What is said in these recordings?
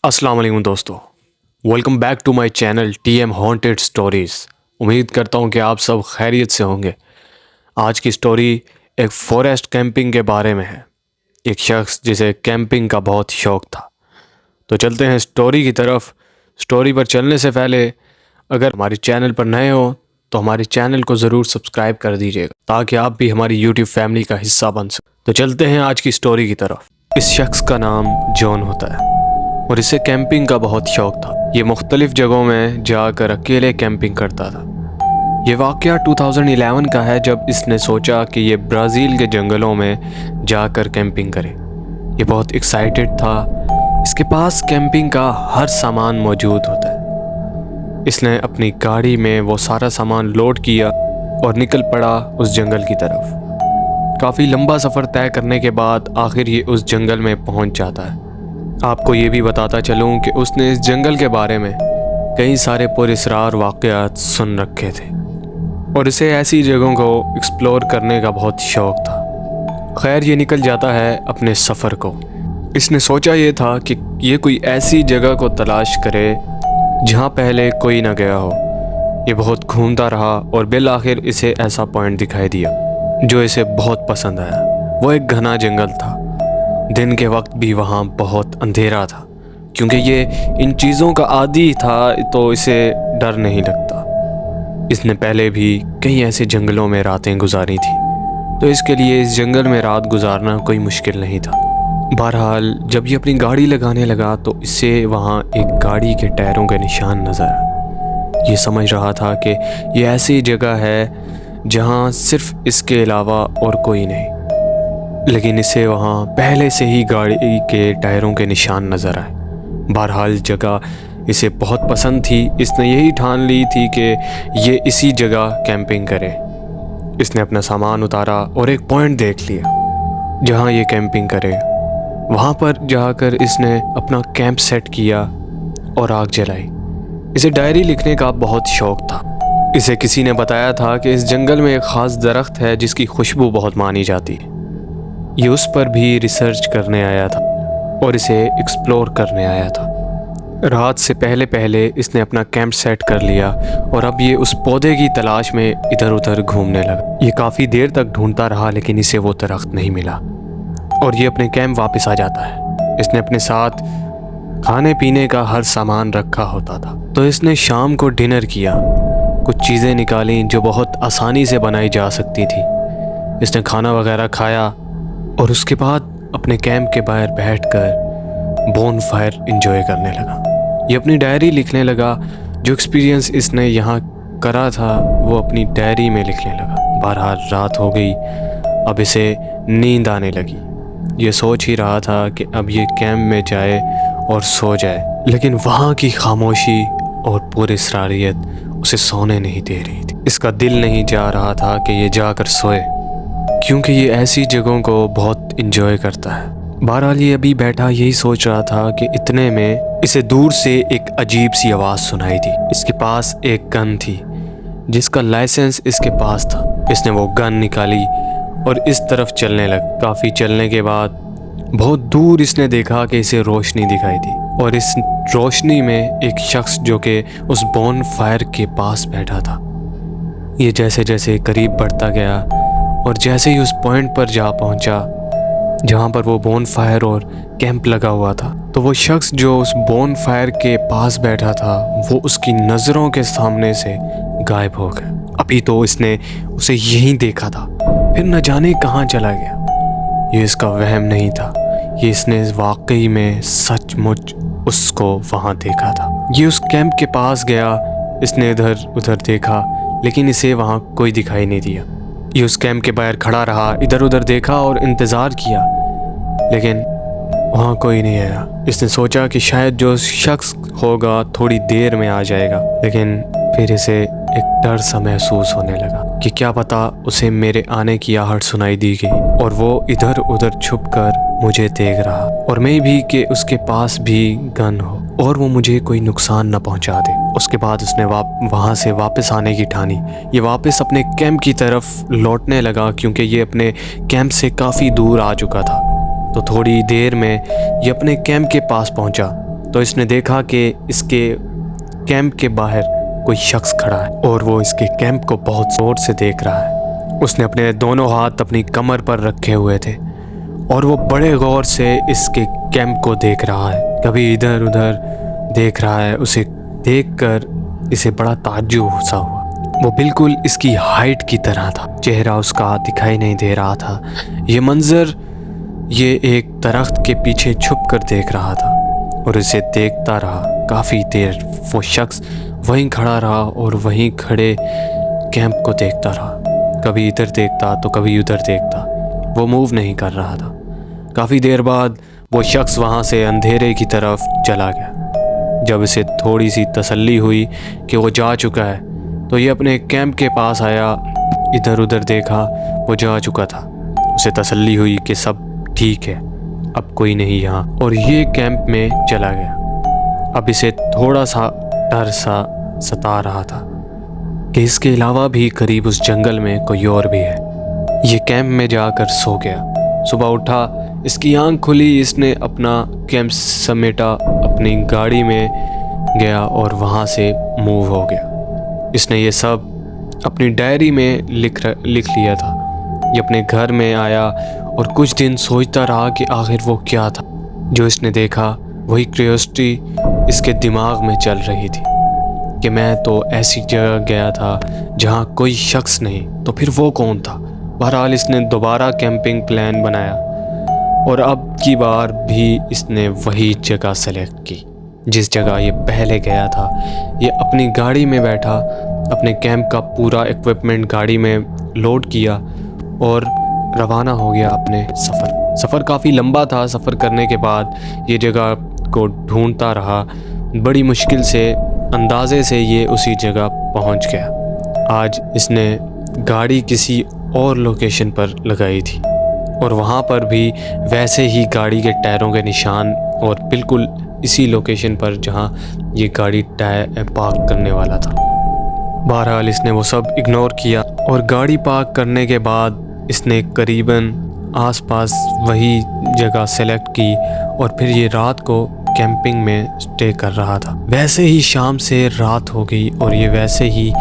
अस्सलाम वालेकुम दोस्तों, welcome back to my channel TM haunted stories. उम्मीद करता हूँ कि आप सब खैरियत से होंगे। आज की स्टोरी एक फॉरेस्ट कैंपिंग के बारे में है। एक शख्स जिसे कैंपिंग का बहुत शौक़ था। तो चलते हैं स्टोरी की तरफ। स्टोरी पर चलने से पहले अगर हमारे चैनल पर नए हो तो हमारे चैनल को ज़रूर सब्सक्राइब कर दीजिएगा ताकि आप भी हमारी यूट्यूब फैमिली का हिस्सा बन सकें। तो चलते हैं आज की स्टोरी की तरफ। इस शख्स का नाम जॉन होता है और इसे कैंपिंग का बहुत शौक़ था। ये मुख्तलिफ़ जगहों में जाकर अकेले कैंपिंग करता था। ये वाक़या 2011 का है जब इसने सोचा कि ये ब्राज़ील के जंगलों में जाकर कैंपिंग करे। ये बहुत एक्साइटेड था। इसके पास कैंपिंग का हर सामान मौजूद होता है। इसने अपनी गाड़ी में वो सारा सामान लोड किया और निकल पड़ा उस जंगल की तरफ। काफ़ी लंबा सफ़र तय करने के बाद आखिर ये उस जंगल में पहुंच जाता है। आपको ये भी बताता चलूँ कि उसने इस जंगल के बारे में कई सारे पुरअसरार वाक़यात सुन रखे थे और इसे ऐसी जगहों को एक्सप्लोर करने का बहुत शौक़ था। खैर ये निकल जाता है अपने सफ़र को। इसने सोचा ये था कि ये कोई ऐसी जगह को तलाश करे जहाँ पहले कोई ना गया हो। ये बहुत घूमता रहा और बिल आखिर इसे ऐसा पॉइंट दिखाई दिया जो इसे बहुत पसंद आया। वो एक घना जंगल था। दिन के वक्त भी वहाँ बहुत अंधेरा था। क्योंकि ये इन चीज़ों का आदी था तो इसे डर नहीं लगता। इसने पहले भी कई ऐसे जंगलों में रातें गुजारी थी तो इसके लिए इस जंगल में रात गुजारना कोई मुश्किल नहीं था। बहरहाल जब ये अपनी गाड़ी लगाने लगा तो इसे वहाँ एक गाड़ी के टायरों के निशान नज़र आए। ये समझ रहा था कि ये ऐसी जगह है जहाँ सिर्फ इसके अलावा और कोई नहीं, लेकिन इसे वहाँ पहले से ही गाड़ी के टायरों के निशान नज़र आए। बहरहाल जगह इसे बहुत पसंद थी। इसने यही ठान ली थी कि ये इसी जगह कैंपिंग करे। इसने अपना सामान उतारा और एक पॉइंट देख लिया जहाँ ये कैंपिंग करे। वहाँ पर जाकर इसने अपना कैंप सेट किया और आग जलाई। इसे डायरी लिखने का बहुत शौक़ था। इसे किसी ने बताया था कि इस जंगल में एक ख़ास दरख्त है जिसकी खुशबू बहुत मानी जाती है। ये उस पर भी रिसर्च करने आया था और इसे एक्सप्लोर करने आया था। रात से पहले पहले इसने अपना कैंप सेट कर लिया और अब ये उस पौधे की तलाश में इधर उधर घूमने लगा। ये काफ़ी देर तक ढूंढता रहा लेकिन इसे वो दरख्त नहीं मिला और ये अपने कैंप वापस आ जाता है। इसने अपने साथ खाने पीने का हर सामान रखा होता था तो इसने शाम को डिनर किया। कुछ चीज़ें निकाली जो बहुत आसानी से बनाई जा सकती थी। इसने खाना वगैरह खाया और उसके बाद अपने कैंप के बाहर बैठकर बोन फायर इंजॉय करने लगा। ये अपनी डायरी लिखने लगा। जो एक्सपीरियंस इसने यहाँ करा था वो अपनी डायरी में लिखने लगा। बहरहाल रात हो गई। अब इसे नींद आने लगी। ये सोच ही रहा था कि अब ये कैंप में जाए और सो जाए, लेकिन वहाँ की खामोशी और पुरअसरारियत उसे सोने नहीं दे रही थी। इसका दिल नहीं जा रहा था कि ये जाकर सोए क्योंकि ये ऐसी जगहों को बहुत इंजॉय करता है। बहरहाल ये अभी बैठा यही सोच रहा था कि इतने में इसे दूर से एक अजीब सी आवाज़ सुनाई दी। इसके पास एक गन थी जिसका लाइसेंस इसके पास था। इसने वो गन निकाली और इस तरफ चलने लगा। काफ़ी चलने के बाद बहुत दूर इसने देखा कि इसे रोशनी दिखाई दी और इस रोशनी में एक शख्स जो कि उस बोन फायर के पास बैठा था। ये जैसे जैसे करीब बढ़ता गया और जैसे ही उस पॉइंट पर जा पहुंचा जहां पर वो बोन फायर और कैंप लगा हुआ था तो वो शख्स जो उस बोन फायर के पास बैठा था वो उसकी नज़रों के सामने से गायब हो गया। अभी तो इसने उसे यहीं देखा था, फिर न जाने कहाँ चला गया। ये इसका वहम नहीं था, ये इसने वाकई में सचमुच उसको वहाँ देखा था। ये उस कैंप के पास गया। इसने इधर उधर देखा लेकिन इसे वहाँ कोई दिखाई नहीं दिया। ये उस कैंप के बाहर खड़ा रहा, इधर उधर देखा और इंतज़ार किया लेकिन वहाँ कोई नहीं आया। इसने सोचा कि शायद जो शख्स होगा थोड़ी देर में आ जाएगा, लेकिन फिर इसे एक डर सा महसूस होने लगा कि क्या पता उसे मेरे आने की आहट सुनाई दी गई और वो इधर उधर छुपकर मुझे देख रहा और मैं भी कि उसके पास भी गन हो और वो मुझे कोई नुकसान न पहुंचा दे। उसके बाद उसने वहाँ से वापस आने की ठानी। ये वापस अपने कैंप की तरफ लौटने लगा क्योंकि ये अपने कैंप से काफ़ी दूर आ चुका था। तो थोड़ी देर में ये अपने कैंप के पास पहुंचा तो इसने देखा कि इसके कैंप के बाहर कोई शख्स खड़ा है और वो इसके कैंप को बहुत जोर से देख रहा है। उसने अपने दोनों हाथ अपनी कमर पर रखे हुए थे और वो बड़े गौर से इसके कैंप को देख रहा है, कभी इधर उधर देख रहा है। उसे देखकर इसे बड़ा ताज्जुब सा हुआ। वो बिल्कुल इसकी हाइट की तरह था, चेहरा उसका दिखाई नहीं दे रहा था। ये मंजर ये एक दरख्त के पीछे छुप कर देख रहा था और इसे देखता रहा काफ़ी देर। वो शख्स वहीं खड़ा रहा और वहीं खड़े कैंप को देखता रहा, कभी इधर देखता तो कभी उधर देखता। वो मूव नहीं कर रहा था। काफ़ी देर बाद वो शख्स वहाँ से अंधेरे की तरफ चला गया। जब इसे थोड़ी सी तसल्ली हुई कि वो जा चुका है तो ये अपने कैंप के पास आया, इधर उधर देखा, वो जा चुका था। उसे तसल्ली हुई कि सब ठीक है, अब कोई नहीं यहाँ, और ये कैंप में चला गया। अब इसे थोड़ा सा डर सा सता रहा था कि इसके अलावा भी करीब उस जंगल में कोई और भी है। ये कैंप में जाकर सो गया। सुबह उठा, इसकी आँख खुली, इसने अपना कैंप समेटा, अपनी गाड़ी में गया और वहाँ से मूव हो गया। इसने ये सब अपनी डायरी में लिख लिया था। ये अपने घर में आया और कुछ दिन सोचता रहा कि आखिर वो क्या था जो इसने देखा। वही क्यूरियोसिटी इसके दिमाग में चल रही थी कि मैं तो ऐसी जगह गया था जहाँ कोई शख्स नहीं, तो फिर वो कौन था। बहरहाल इसने दोबारा कैंपिंग प्लान बनाया और अब की बार भी इसने वही जगह सेलेक्ट की जिस जगह ये पहले गया था। ये अपनी गाड़ी में बैठा, अपने कैंप का पूरा इक्विपमेंट गाड़ी में लोड किया और रवाना हो गया अपने सफ़र काफ़ी लंबा था। सफ़र करने के बाद ये जगह को ढूंढता रहा। बड़ी मुश्किल से, अंदाज़े से ये उसी जगह पहुंच गया। आज इसने गाड़ी किसी और लोकेशन पर लगाई थी और वहाँ पर भी वैसे ही गाड़ी के टायरों के निशान और बिल्कुल इसी लोकेशन पर जहाँ ये गाड़ी पार्क करने वाला था। बहरहाल इसने वो सब इग्नोर किया और गाड़ी पार्क करने के बाद इसने करीबन आसपास वही जगह सेलेक्ट की और फिर ये रात को कैंपिंग में स्टे कर रहा था। वैसे ही शाम से रात हो गई और ये वैसे ही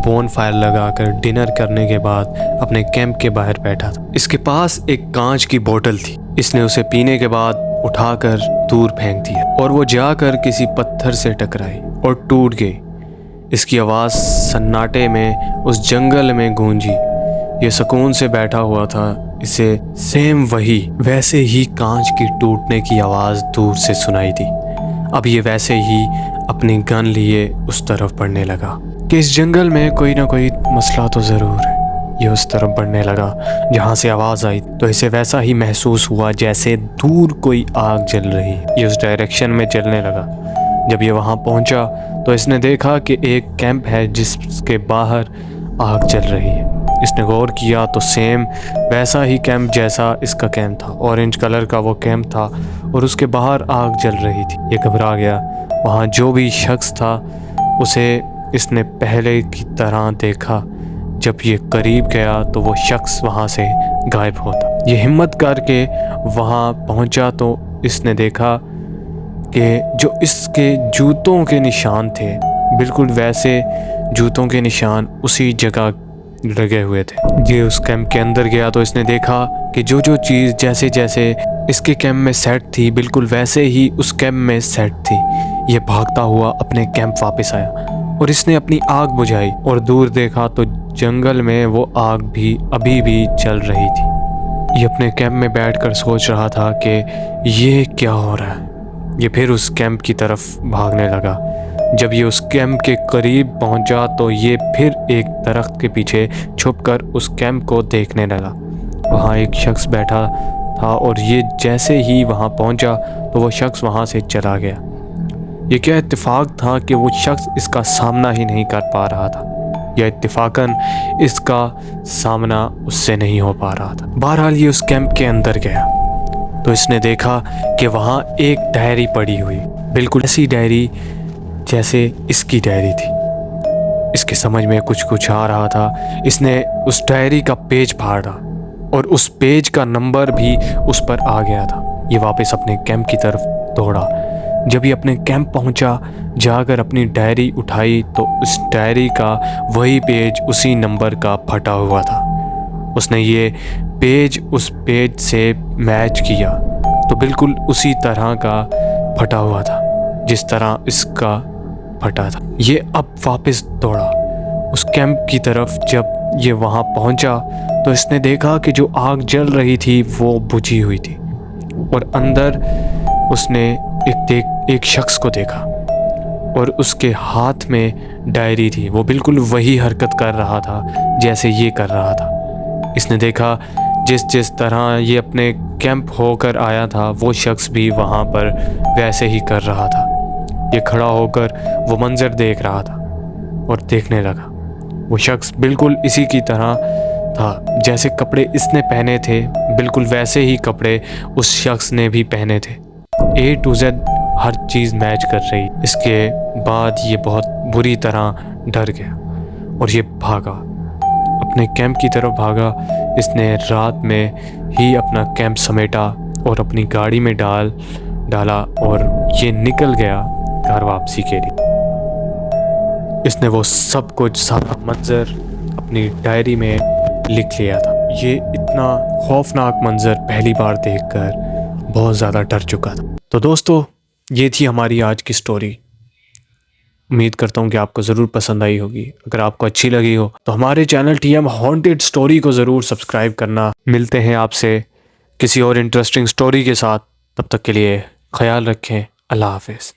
बोन फायर लगाकर डिनर करने के बाद अपने कैंप के बाहर बैठा था। इसके पास एक कांच की बोतल थी। इसने उसे पीने के बाद उठाकर दूर फेंक दिया और वो जाकर किसी पत्थर से टकराई और टूट गई। इसकी आवाज़ सन्नाटे में उस जंगल में गूंजी। ये सुकून से बैठा हुआ था। इसे सेम वही वैसे ही कांच की टूटने की आवाज़ दूर से सुनाई दी। अब ये वैसे ही अपनी गन लिए उस तरफ बढ़ने लगा कि इस जंगल में कोई ना कोई मसला तो ज़रूर है। ये उस तरफ बढ़ने लगा जहाँ से आवाज़ आई, तो इसे वैसा ही महसूस हुआ जैसे दूर कोई आग जल रही है। ये उस डायरेक्शन में चलने लगा। जब ये वहाँ पहुँचा तो इसने देखा कि एक कैंप है जिसके बाहर आग जल रही है। इसने गौर किया तो सेम वैसा ही कैंप जैसा इसका कैंप था। ऑरेंज कलर का वो कैंप था और उसके बाहर आग जल रही थी। ये घबरा गया। वहाँ जो भी शख्स था उसे इसने पहले की तरह देखा। जब ये करीब गया तो वो शख्स वहाँ से गायब होता। ये हिम्मत करके वहाँ पहुँचा तो इसने देखा कि जो इसके जूतों के निशान थे बिल्कुल वैसे जूतों के निशान उसी जगह लगे हुए थे। ये उस कैंप के अंदर गया तो इसने देखा कि जो चीज़ जैसे जैसे इसके कैंप में सेट थी बिल्कुल वैसे ही उस कैंप में सेट थी। ये भागता हुआ अपने कैंप वापस आया और इसने अपनी आग बुझाई और दूर देखा तो जंगल में वो आग भी अभी भी जल रही थी। ये अपने कैंप में बैठकर सोच रहा था कि ये क्या हो रहा है। ये फिर उस कैंप की तरफ भागने लगा। जब ये उस कैंप के करीब पहुंचा तो ये फिर एक दरख्त के पीछे छुपकर उस कैंप को देखने लगा। वहाँ एक शख्स बैठा था और ये जैसे ही वहाँ पहुंचा तो वो शख्स वहाँ से चला गया। ये क्या इत्तेफाक था कि वो शख्स इसका सामना ही नहीं कर पा रहा था या इत्तेफाकन इसका सामना उससे नहीं हो पा रहा था। बहरहाल ये उस कैंप के अंदर गया तो इसने देखा कि वहाँ एक डायरी पड़ी हुई, बिल्कुल ऐसी डायरी जैसे इसकी डायरी थी। इसके समझ में कुछ आ रहा था। इसने उस डायरी का पेज फाड़ा और उस पेज का नंबर भी उस पर आ गया था। ये वापस अपने कैंप की तरफ दौड़ा। جب یہ اپنے کیمپ پہنچا، جا کر اپنی ڈائری اٹھائی تو اس ڈائری کا وہی پیج اسی نمبر کا پھٹا ہوا تھا۔ اس نے یہ پیج اس پیج سے میچ کیا تو بالکل اسی طرح کا پھٹا ہوا تھا جس طرح اس کا پھٹا تھا۔ یہ اب واپس دوڑا اس کیمپ کی طرف۔ جب یہ وہاں پہنچا تو اس نے دیکھا کہ جو آگ جل رہی تھی وہ بجھی ہوئی تھی، اور اندر اس نے ایک شخص کو دیکھا اور اس کے ہاتھ میں ڈائری تھی۔ وہ بالکل وہی حرکت کر رہا تھا جیسے یہ کر رہا تھا۔ اس نے دیکھا جس طرح یہ اپنے کیمپ ہو کر آیا تھا وہ شخص بھی وہاں پر ویسے ہی کر رہا تھا۔ یہ کھڑا ہو کر وہ منظر دیکھ رہا تھا اور دیکھنے لگا۔ وہ شخص بالکل اسی کی طرح تھا، جیسے کپڑے اس نے پہنے تھے بالکل ویسے ہی کپڑے اس شخص نے بھی پہنے تھے۔ A to Z ہر چیز میچ کر رہی۔ اس کے بعد یہ بہت بری طرح ڈر گیا اور یہ بھاگا، اپنے کیمپ کی طرف بھاگا۔ اس نے رات میں ہی اپنا کیمپ سمیٹا اور اپنی گاڑی میں ڈالا اور یہ نکل گیا گھر واپسی کے لیے۔ اس نے وہ سب کچھ سارا منظر اپنی ڈائری میں لکھ لیا تھا۔ یہ اتنا خوفناک منظر پہلی بار دیکھ کر بہت زیادہ ڈر چکا تھا۔ تو دوستو، یہ تھی ہماری آج کی سٹوری۔ امید کرتا ہوں کہ آپ کو ضرور پسند آئی ہوگی۔ اگر آپ کو اچھی لگی ہو تو ہمارے channel T M haunted story کو ضرور سبسکرائب کرنا۔ ملتے ہیں آپ سے کسی اور انٹرسٹنگ سٹوری کے ساتھ، تب تک کے لیے خیال رکھیں۔ اللہ حافظ۔